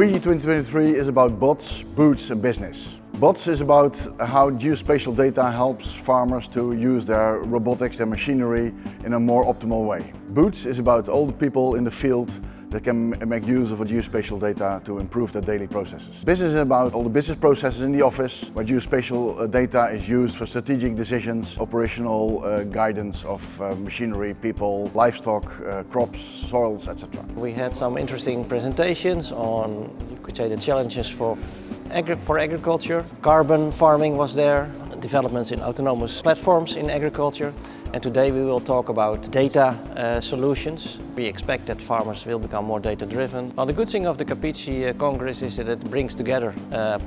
Capigi 2023 is about bots, boots and business. Bots is about how geospatial data helps farmers to use their robotics, their machinery in a more optimal way. Boots is about all the people in the field that can make use of geospatial data to improve their daily processes. Business is about all the business processes in the office where geospatial data is used for strategic decisions, operational guidance of machinery, people, livestock, crops, soils, etc. We had some interesting presentations on, you could say, the challenges for agriculture. Carbon farming was there, developments in autonomous platforms in agriculture. And today we will talk about data solutions. We expect that farmers will become more data-driven. Well, the good thing of the Capigi Congress is that it brings together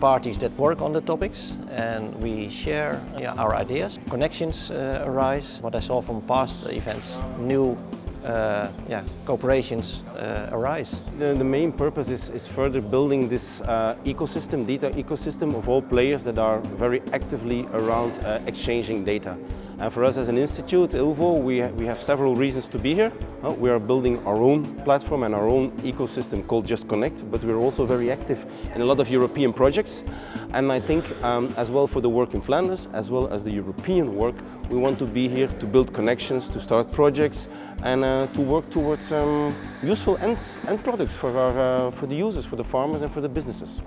parties that work on the topics, and we share our ideas. Connections arise. What I saw from past events, new cooperations arise. The main purpose is further building this ecosystem, data ecosystem of all players that are very actively around exchanging data. And for us as an institute, ILVO, we have several reasons to be here. We are building our own platform and our own ecosystem called Just Connect, but we're also very active in a lot of European projects. And I think as well for the work in Flanders, as well as the European work, we want to be here to build connections, to start projects, and to work towards useful end products for the users, for the farmers and for the businesses.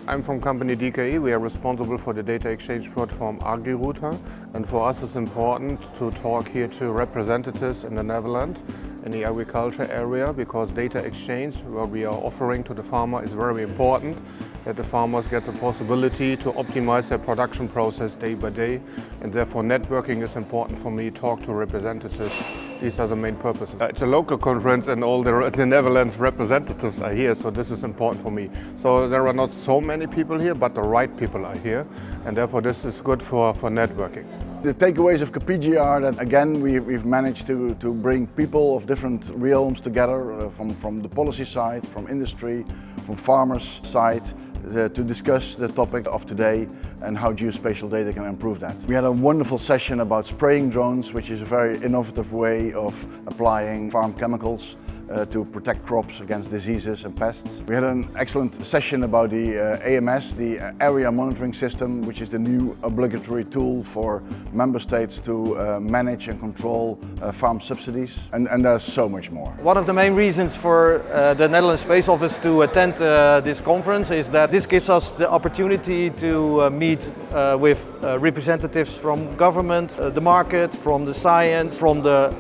I'm from company DKE. We are responsible for the data exchange platform AgriRouter, and for us it's important to talk here to representatives in the Netherlands in the agriculture area, because data exchange, what we are offering to the farmer, is very important, that the farmers get the possibility to optimize their production process day by day, and therefore networking is important for me, talk to representatives. These are the main purposes. It's a local conference and all the Netherlands representatives are here, so this is important for me. So there are not so many people here, but the right people are here, and therefore this is good for networking. The takeaways of Capigi are that again we've managed to bring people of different realms together, from the policy side, from industry, from farmers' side, to discuss the topic of today and how geospatial data can improve that. We had a wonderful session about spraying drones, which is a very innovative way of applying farm chemicals to protect crops against diseases and pests. We had an excellent session about the AMS, the Area Monitoring System, which is the new obligatory tool for member states to manage and control farm subsidies, and there's so much more. One of the main reasons for the Netherlands Space Office to attend this conference is that this gives us the opportunity to meet with representatives from government, the market, from the science, from the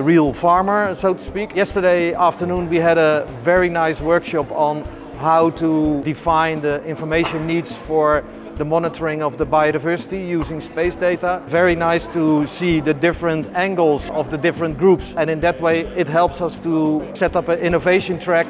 real farmer, so to speak. Yesterday afternoon we had a very nice workshop on how to define the information needs for the monitoring of the biodiversity using space data. Very nice to see the different angles of the different groups, and in that way it helps us to set up an innovation track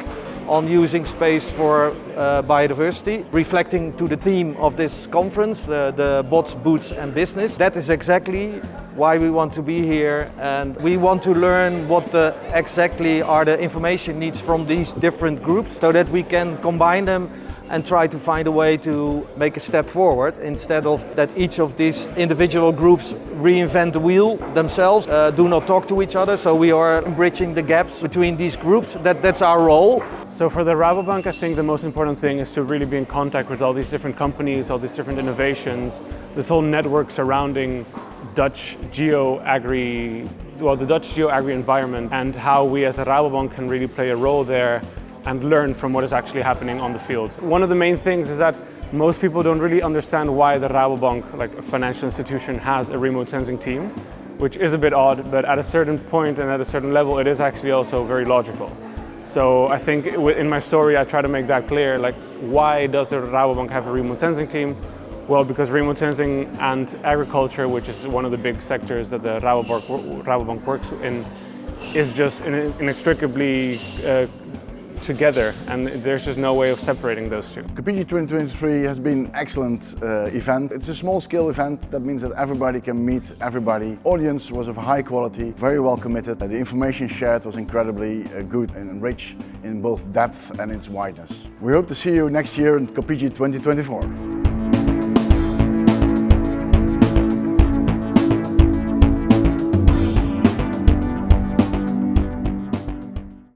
on using space for biodiversity, reflecting to the theme of this conference, the bots, boots and business. That is exactly why we want to be here, and we want to learn what exactly are the information needs from these different groups, so that we can combine them and try to find a way to make a step forward, instead of that each of these individual groups reinvent the wheel themselves, do not talk to each other. So we are bridging the gaps between these groups. That's our role. So for the Rabobank, I think the most important thing is to really be in contact with all these different companies, all these different innovations, this whole network surrounding the Dutch geo-agri environment, and how we as a Rabobank can really play a role there and learn from what is actually happening on the field. One of the main things is that most people don't really understand why the Rabobank, like a financial institution, has a remote sensing team, which is a bit odd, but at a certain point and at a certain level it is actually also very logical. So I think in my story I try to make that clear, like, why does the Rabobank have a remote sensing team? Well, because remote sensing and agriculture, which is one of the big sectors that the Rabobank works in, is just inextricably together, and there's just no way of separating those two. Capigi 2023 has been an excellent event. It's a small-scale event. That means that everybody can meet everybody. Audience was of high quality, very well committed. The information shared was incredibly good and rich in both depth and its wideness. We hope to see you next year in Capigi 2024.